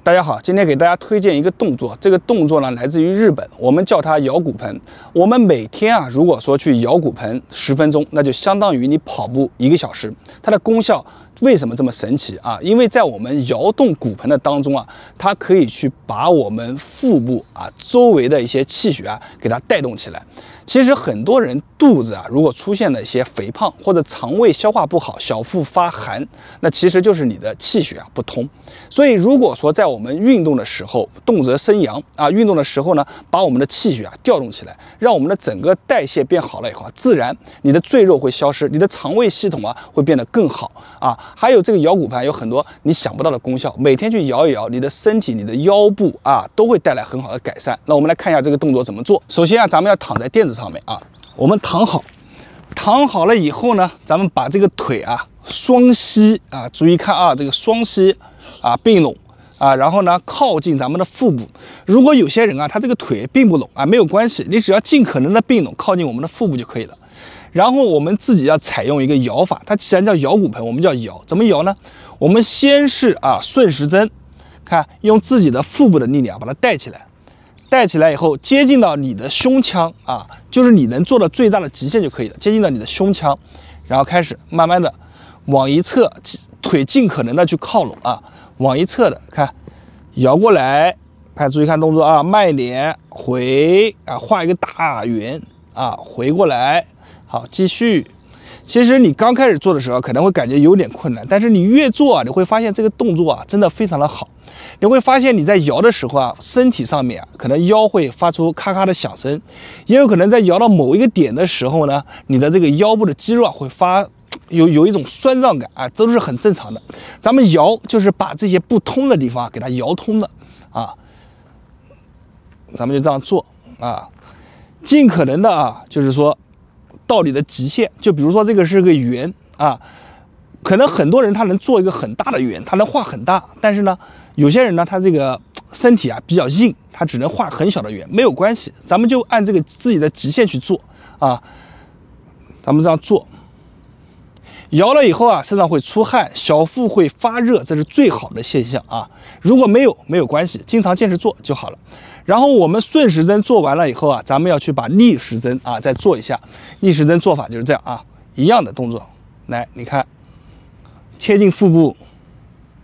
大家好，今天给大家推荐一个动作，这个动作呢来自于日本，我们叫它摇骨盆。我们每天啊，如果说去摇骨盆10分钟，那就相当于你跑步1个小时。它的功效为什么这么神奇啊？因为在我们摇动骨盆的当中啊，它可以去把我们腹部啊周围的一些气血啊给它带动起来。其实很多人肚子啊，如果出现了一些肥胖或者肠胃消化不好、小腹发寒，那其实就是你的气血啊不通。所以如果说在我们运动的时候，动则生阳啊，运动的时候呢，把我们的气血啊调动起来，让我们的整个代谢变好了以后啊，自然你的赘肉会消失，你的肠胃系统啊会变得更好啊。还有这个摇骨盆有很多你想不到的功效，每天去摇一摇，你的身体、你的腰部啊都会带来很好的改善。那我们来看一下这个动作怎么做。首先啊，咱们要躺在垫子上面啊，我们躺好了以后呢，咱们把这个腿啊双膝啊，注意看啊，这个双膝啊并拢啊，然后呢靠近咱们的腹部。如果有些人啊，他这个腿并不拢啊，没有关系，你只要尽可能的并拢，靠近我们的腹部就可以了。然后我们自己要采用一个摇法，它既然叫摇骨盆，我们就要摇。怎么摇呢？我们先是啊顺时针，看用自己的腹部的力量把它带起来。带起来以后，接近到你的胸腔啊，就是你能做的最大的极限就可以了。接近到你的胸腔，然后开始慢慢的往一侧，腿尽可能的去靠拢啊，往一侧的看，摇过来，看注意看动作啊，慢一点，回啊，画一个大圆啊，回过来，好，继续。其实你刚开始做的时候可能会感觉有点困难，但是你越做啊，你会发现这个动作啊真的非常的好。你会发现你在摇的时候啊，身体上面啊可能腰会发出咔咔的响声，也有可能在摇到某一个点的时候呢，你的这个腰部的肌肉啊会有一种酸胀感啊，都是很正常的。咱们摇就是把这些不通的地方给它摇通了啊，咱们就这样做啊，尽可能的啊，就是说到你的极限。就比如说这个是个圆啊，可能很多人他能做一个很大的圆，他能画很大，但是呢，有些人呢他这个身体啊比较硬，他只能画很小的圆，没有关系，咱们就按这个自己的极限去做啊，咱们这样做。摇了以后啊，身上会出汗，小腹会发热，这是最好的现象啊。如果没有关系，经常坚持做就好了。然后我们顺时针做完了以后啊，咱们要去把逆时针啊再做一下。逆时针做法就是这样啊，一样的动作。来，你看，贴近腹部，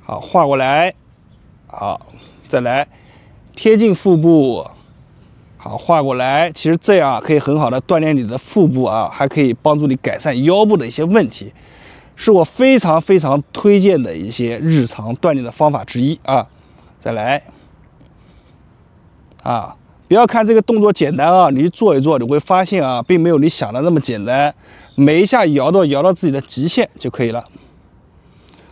好，画过来，好，再来，贴近腹部，好，画过来。其实这样啊，可以很好的锻炼你的腹部啊，还可以帮助你改善腰部的一些问题。是我非常非常推荐的一些日常锻炼的方法之一啊！再来啊！不要看这个动作简单啊，你去做一做，你会发现啊，并没有你想的那么简单。每一下摇到自己的极限就可以了。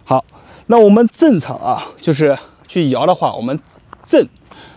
好，那我们正常啊，就是去摇的话，我们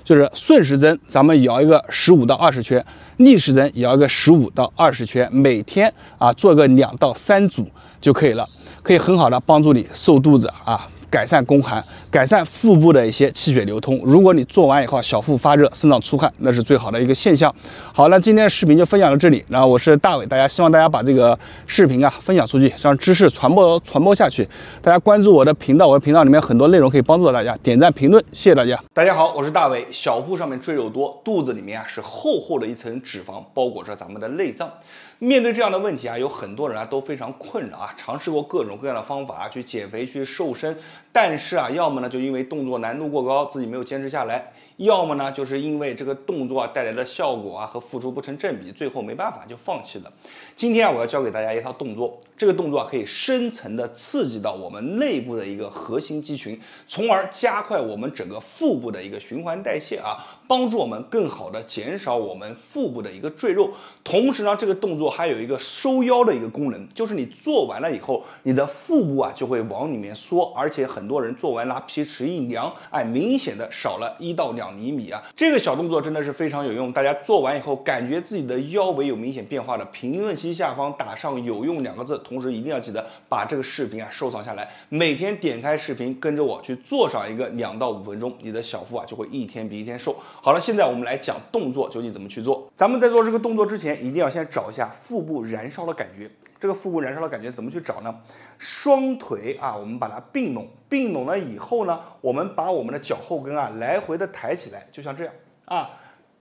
就是顺时针，咱们摇一个15到20圈，逆时针摇一个15到20圈，每天啊做个2到3组就可以了，可以很好的帮助你瘦肚子啊，改善宫寒，改善腹部的一些气血流通。如果你做完以后小腹发热、身上出汗，那是最好的一个现象。好，那今天的视频就分享到这里，然后我是大伟，希望大家把这个视频啊分享出去，让知识传播下去。大家关注我的频道，我的频道里面很多内容可以帮助到大家，点赞评论，谢谢大家。大家好，我是大伟。小腹上面赘肉多，肚子里面啊是厚厚的一层脂肪包裹着咱们的内脏。面对这样的问题啊，有很多人啊都非常困扰啊，尝试过各种各样的方法去减肥、去瘦身，但是啊，要么呢就因为动作难度过高，自己没有坚持下来，要么呢就是因为这个动作啊带来的效果啊和付出不成正比，最后没办法就放弃了。今天啊，我要教给大家一套动作，这个动作啊可以深层的刺激到我们内部的一个核心肌群，从而加快我们整个腹部的一个循环代谢啊，帮助我们更好的减少我们腹部的一个赘肉。同时呢，这个动作还有一个收腰的一个功能，就是你做完了以后，你的腹部啊就会往里面缩，而且很多人做完拿皮尺一量，哎，明显的少了1到2厘米啊。这个小动作真的是非常有用，大家做完以后感觉自己的腰围有明显变化的，评论区下方打上有用2个字，同时一定要记得把这个视频收藏下来，每天点开视频跟着我去做上一个2到5分钟，你的小腹就会一天比一天瘦。好了，现在我们来讲动作究竟怎么去做。咱们在做这个动作之前，一定要先找一下腹部燃烧的感觉。这个腹部燃烧的感觉怎么去找呢？双腿我们把它并拢，并拢了以后呢，我们把我们的脚后跟来回的抬起来，就像这样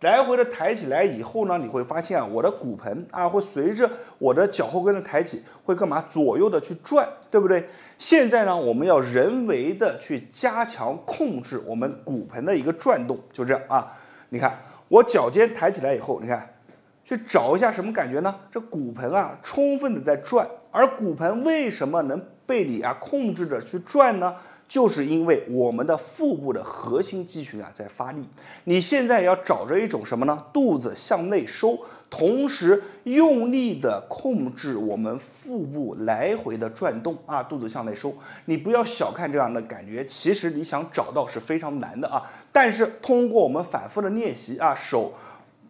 来回的抬起来以后呢，你会发现我的骨盆会随着我的脚后跟的抬起，会干嘛？左右的去转，对不对？现在呢，我们要人为的去加强控制我们骨盆的一个转动，就这样你看我脚尖抬起来以后，你看。去找一下什么感觉呢？这骨盆充分的在转，而骨盆为什么能被你控制着去转呢？就是因为我们的腹部的核心肌群在发力。你现在要找着一种什么呢？肚子向内收，同时用力的控制我们腹部来回的转动肚子向内收。你不要小看这样的感觉，其实你想找到是非常难的但是通过我们反复的练习手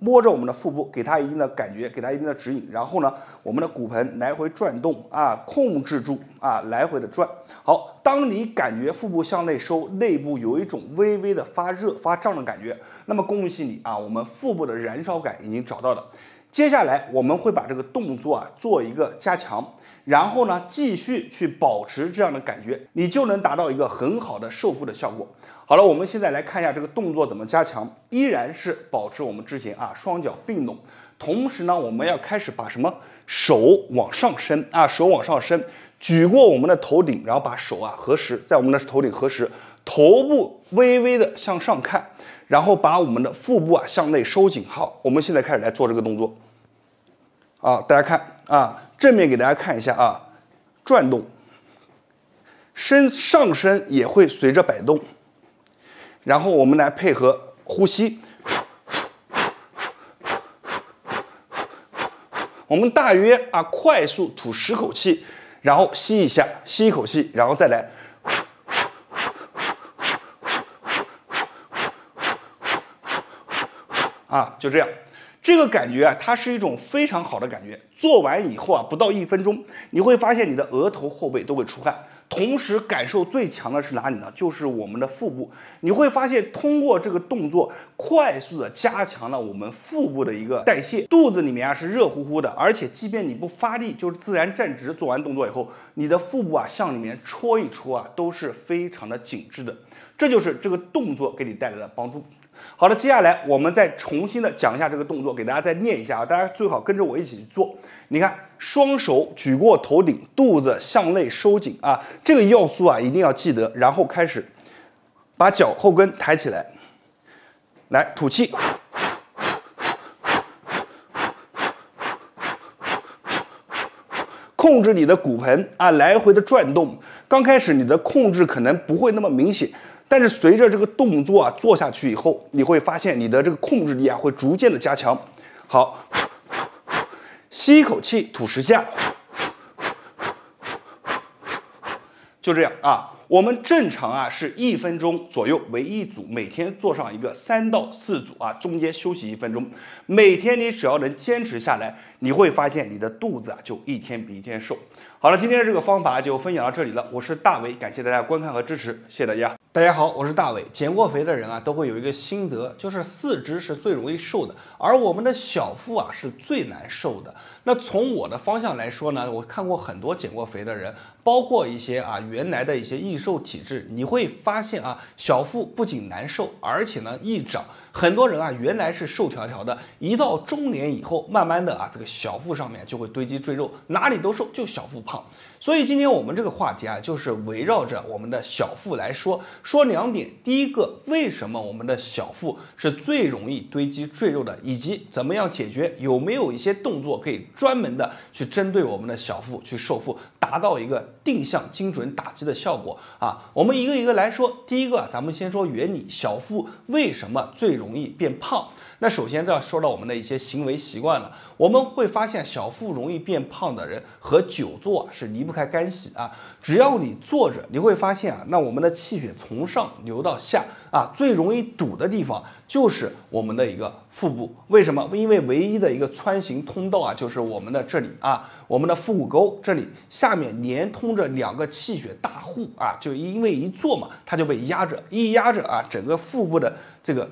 摸着我们的腹部，给它一定的感觉，给它一定的指引，然后呢，我们的骨盆来回转动控制住来回的转。好，当你感觉腹部向内收，内部有一种微微的发热、发胀的感觉，那么恭喜你我们腹部的燃烧感已经找到了。接下来我们会把这个动作做一个加强，然后呢继续去保持这样的感觉，你就能达到一个很好的瘦腹的效果。好了，我们现在来看一下这个动作怎么加强，依然是保持我们之前双脚并拢，同时呢，我们要开始把什么手往上伸手往上伸，举过我们的头顶，然后把手合十，在我们的头顶合十，头部微微的向上看，然后把我们的腹部向内收紧。好，我们现在开始来做这个动作大家看正面给大家看一下转动，上身也会随着摆动。然后我们来配合呼吸，我们大约快速吐10口气，然后吸一下，吸1口气，然后再来，就这样。这个感觉它是一种非常好的感觉。做完以后不到1分钟，你会发现你的额头、后背都会出汗。同时感受最强的是哪里呢？就是我们的腹部。你会发现通过这个动作，快速的加强了我们腹部的一个代谢，肚子里面是热乎乎的，而且即便你不发力，就是自然站直，做完动作以后，你的腹部向里面戳一戳都是非常的紧致的。这就是这个动作给你带来的帮助。好了，接下来我们再重新的讲一下这个动作，给大家再练一下大家最好跟着我一起去做。你看，双手举过头顶，肚子向内收紧这个要素一定要记得。然后开始把脚后跟抬起来，来吐气，控制你的骨盆来回的转动。刚开始你的控制可能不会那么明显。但是随着这个动作做下去以后，你会发现你的这个控制力会逐渐的加强。好，吸1口气，吐10下，就这样我们正常是1分钟左右为一组，每天做上一个3到4组中间休息1分钟。每天你只要能坚持下来，你会发现你的肚子就一天比一天瘦。好了，今天的这个方法就分享到这里了。我是大伟，感谢大家观看和支持，谢谢大家。大家好，我是大伟。减过肥的人都会有一个心得，就是四肢是最容易瘦的，而我们的小腹是最难瘦的。那从我的方向来说呢，我看过很多减过肥的人，包括一些原来的一些易瘦体质，你会发现小腹不仅难受，而且呢易长。很多人原来是瘦条条的，一到中年以后，慢慢的这个小腹上面就会堆积赘肉，哪里都瘦，就小腹胖。所以今天我们这个话题就是围绕着我们的小腹来说2点。第一个，为什么我们的小腹是最容易堆积赘肉的，以及怎么样解决，有没有一些动作可以专门的去针对我们的小腹去瘦腹，达到一个定向精准打击的效果我们一个一个来说。第一个，咱们先说原理，小腹为什么最容易变胖？那首先就要说到我们的一些行为习惯了。我们会发现小腹容易变胖的人和久坐是离不开干洗啊。只要你坐着，你会发现啊，那我们的气血从上流到下啊，最容易堵的地方就是我们的一个腹部。为什么？因为唯一的一个穿行通道啊，就是我们的这里啊，我们的腹股沟这里下面连通着2个气血大户啊，就因为一坐嘛，它就被压着，一压着啊，整个腹部的这个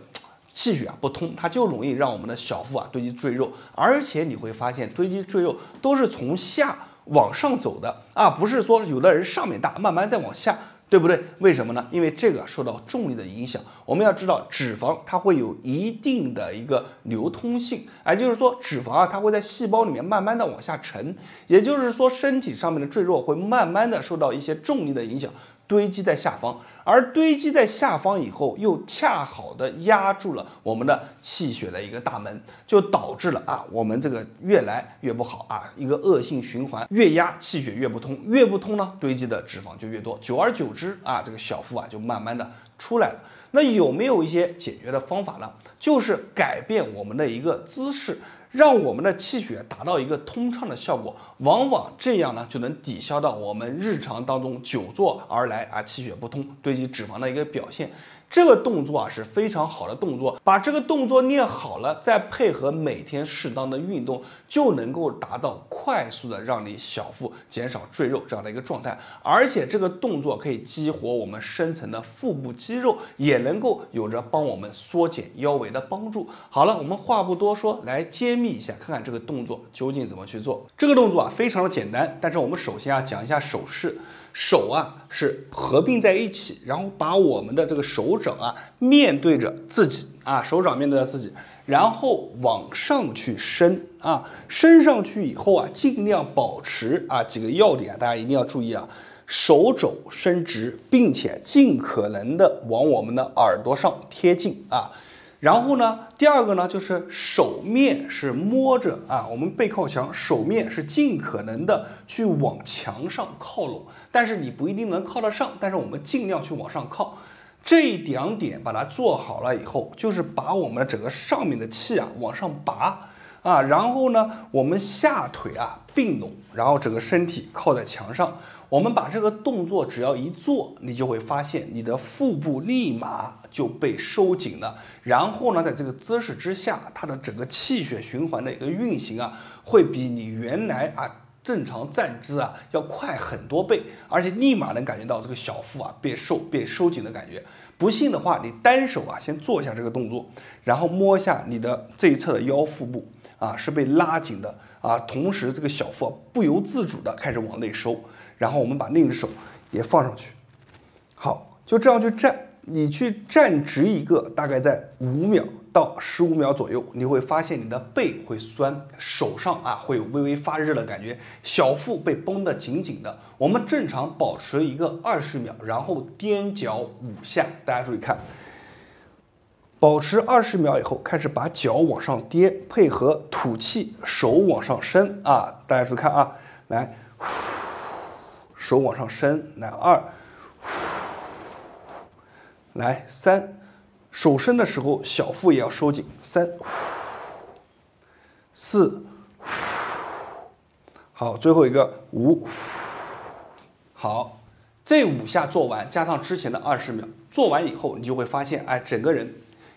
气血啊不通，它就容易让我们的小腹啊堆积赘肉。而且你会发现，堆积赘肉都是从下往上走的啊，不是说有的人上面大，慢慢再往下，对不对？为什么呢？因为这个受到重力的影响。我们要知道，脂肪它会有一定的一个流通性，就是说脂肪啊，它会在细胞里面慢慢的往下沉，也就是说身体上面的赘肉会慢慢的受到一些重力的影响，堆积在下方。而堆积在下方以后，又恰好的压住了我们的气血的一个大门，就导致了啊，我们这个越来越不好啊，一个恶性循环，越压气血越不通，越不通呢，堆积的脂肪就越多，久而久之啊，这个小腹啊就慢慢的出来了。那有没有一些解决的方法呢？就是改变我们的一个姿势，让我们的气血达到一个通畅的效果，往往这样呢就能抵消到我们日常当中久坐而来啊气血不通、堆积脂肪的一个表现。这个动作啊是非常好的动作，把这个动作练好了，再配合每天适当的运动，就能够达到快速的让你小腹减少赘肉这样的一个状态。而且这个动作可以激活我们深层的腹部肌肉，也能够有着帮我们缩减腰围的帮助。好了，我们话不多说，来揭秘一下，看看这个动作究竟怎么去做。这个动作啊非常的简单，但是我们首先啊讲一下手势。手啊是合并在一起，然后把我们的这个手掌啊面对着自己啊，手掌面对着自己，然后往上去伸啊，伸上去以后啊，尽量保持啊几个要点，大家一定要注意啊，手肘伸直，并且尽可能的往我们的耳朵上贴近啊。然后呢，第二个呢，就是手面是摸着啊，我们背靠墙，手面是尽可能的去往墙上靠拢，但是你不一定能靠得上，但是我们尽量去往上靠。这2点把它做好了以后，就是把我们的整个上面的气啊往上拔啊，然后呢，我们下腿啊并拢，然后整个身体靠在墙上。我们把这个动作只要一做，你就会发现你的腹部立马就被收紧了。然后呢，在这个姿势之下，它的整个气血循环的一个运行啊，会比你原来啊正常站姿啊要快很多倍，而且立马能感觉到这个小腹啊变收紧的感觉。不信的话，你单手啊先做一下这个动作，然后摸一下你的这一侧的腰腹部啊是被拉紧的啊，同时这个小腹啊不由自主的开始往内收。然后我们把另一只手也放上去，好，就这样去站，你去站直一个，大概在5秒到15秒左右，你会发现你的背会酸，手上啊会有微微发热的感觉，小腹被绷得紧紧的。我们正常保持一个20秒，然后踮脚5下，大家注意看，保持20秒以后，开始把脚往上跌，配合吐气，手往上伸啊，大家注意看啊，来。手往上伸，来2，来3，手伸的时候小腹也要收紧，3、4，好，最后一个5，好，这5下做完，加上之前的20秒，做完以后你就会发现，哎，整个人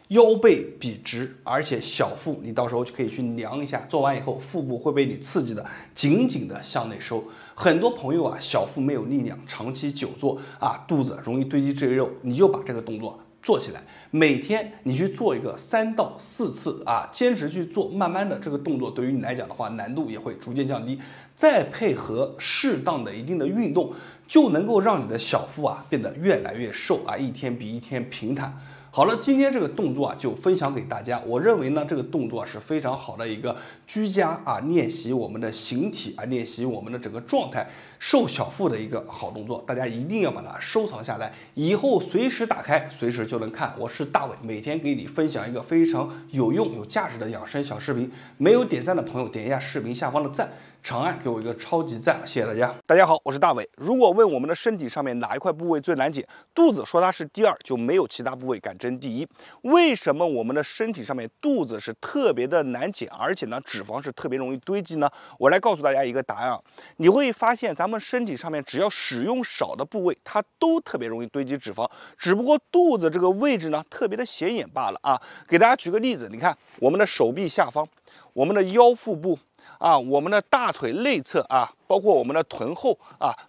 腰背笔直，而且小腹你到时候就可以去量一下，做完以后腹部会被你刺激的紧紧的向内收。很多朋友啊小腹没有力量，长期久坐啊肚子容易堆积赘肉，你就把这个动作做起来，每天你去做一个3到4次啊，坚持去做，慢慢的这个动作对于你来讲的话难度也会逐渐降低，再配合适当的一定的运动，就能够让你的小腹啊变得越来越瘦啊，一天比一天平坦。好了，今天这个动作啊就分享给大家。我认为呢，这个动作是非常好的一个居家啊练习我们的形体啊，练习我们的整个状态、瘦小腹的一个好动作。大家一定要把它收藏下来，以后随时打开，随时就能看。我是大伟，每天给你分享一个非常有用、有价值的养生小视频。没有点赞的朋友，点一下视频下方的赞。长按给我一个超级赞，谢谢大家。大家好，我是大伟。如果问我们的身体上面哪一块部位最难减，肚子说它是第二，就没有其他部位敢争第一。为什么我们的身体上面肚子是特别的难减，而且呢脂肪是特别容易堆积呢？我来告诉大家一个答案啊，你会发现咱们身体上面只要使用少的部位，它都特别容易堆积脂肪，只不过肚子这个位置呢特别的显眼罢了啊。给大家举个例子，你看我们的手臂下方，我们的腰腹部。我们的大腿内侧包括我们的臀后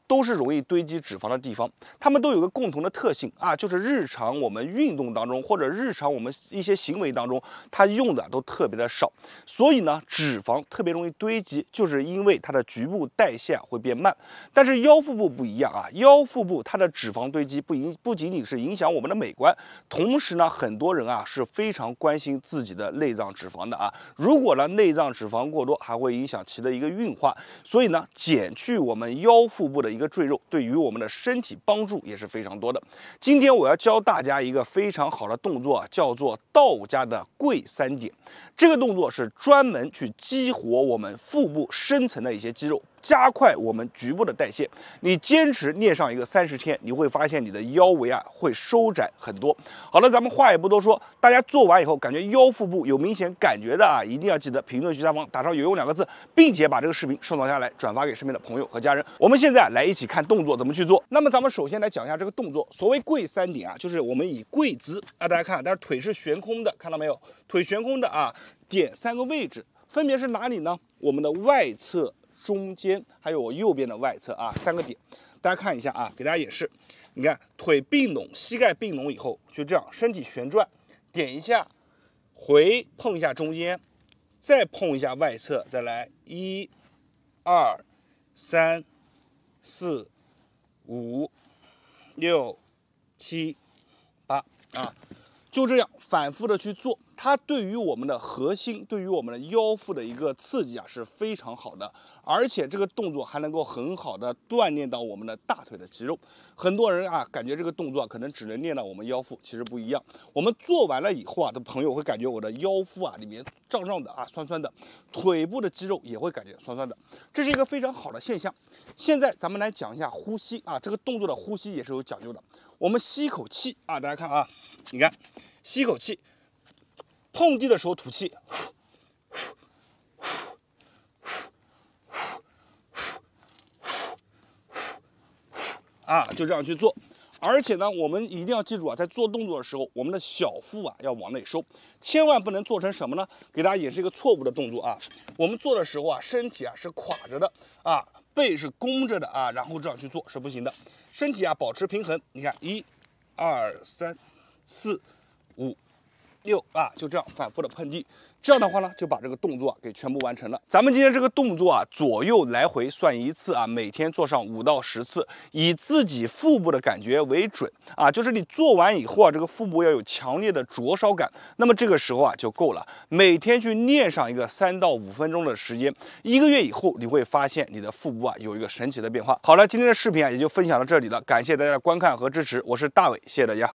都是容易堆积脂肪的地方。它们都有个共同的特性就是日常我们运动当中或者日常我们一些行为当中，它用的都特别的少，所以呢，脂肪特别容易堆积，就是因为它的局部代谢会变慢。但是腰腹部不一样腰腹部它的脂肪堆积不仅仅是影响我们的美观，同时呢，很多人是非常关心自己的内脏脂肪的如果呢内脏脂肪过多，还会影响其的一个运化，所以呢，减去我们腰腹部的一个赘肉，对于我们的身体帮助也是非常多的。今天我要教大家一个非常好的动作叫做道家的跪三点。这个动作是专门去激活我们腹部深层的一些肌肉，加快我们局部的代谢。你坚持练上一个30天，你会发现你的腰围会收窄很多。好了，咱们话也不多说，大家做完以后感觉腰腹部有明显感觉的一定要记得评论区下方打上有用2个字，并且把这个视频收藏下来，转发给身边的朋友和家人。我们现在来一起看动作怎么去做。那么咱们首先来讲一下这个动作。所谓跪三点就是我们以跪姿大家看，但是腿是悬空的，看到没有？腿悬空的点3个位置，分别是哪里呢？我们的外侧、中间，还有我右边的外侧3个点。大家看一下给大家演示。你看腿并拢，膝盖并拢以后，就这样身体旋转，点一下，回碰一下中间，再碰一下外侧，再来1、2、3、4、5、6、7、8就这样反复的去做。它对于我们的核心，对于我们的腰腹的一个刺激是非常好的，而且这个动作还能够很好的锻炼到我们的大腿的肌肉。很多人感觉这个动作可能只能练到我们腰腹，其实不一样。我们做完了以后的朋友会感觉我的腰腹里面胀胀的酸酸的，腿部的肌肉也会感觉酸酸的，这是一个非常好的现象。现在咱们来讲一下呼吸这个动作的呼吸也是有讲究的。我们吸口气大家看你看吸口气。碰地的时候吐气，就这样去做。而且呢，我们一定要记住在做动作的时候，我们的小腹要往内收，千万不能做成什么呢？给大家演示一个错误的动作我们做的时候身体是垮着的背是弓着的然后这样去做是不行的。身体保持平衡，你看1、2、3、4、5、6就这样反复的碰地，这样的话呢，就把这个动作给全部完成了。咱们今天这个动作左右来回算1次每天做上5到10次，以自己腹部的感觉为准就是你做完以后这个腹部要有强烈的灼烧感，那么这个时候就够了。每天去练上一个3到5分钟的时间，1个月以后你会发现你的腹部有一个神奇的变化。好了，今天的视频也就分享到这里了，感谢大家的观看和支持，我是大伟，谢谢大家。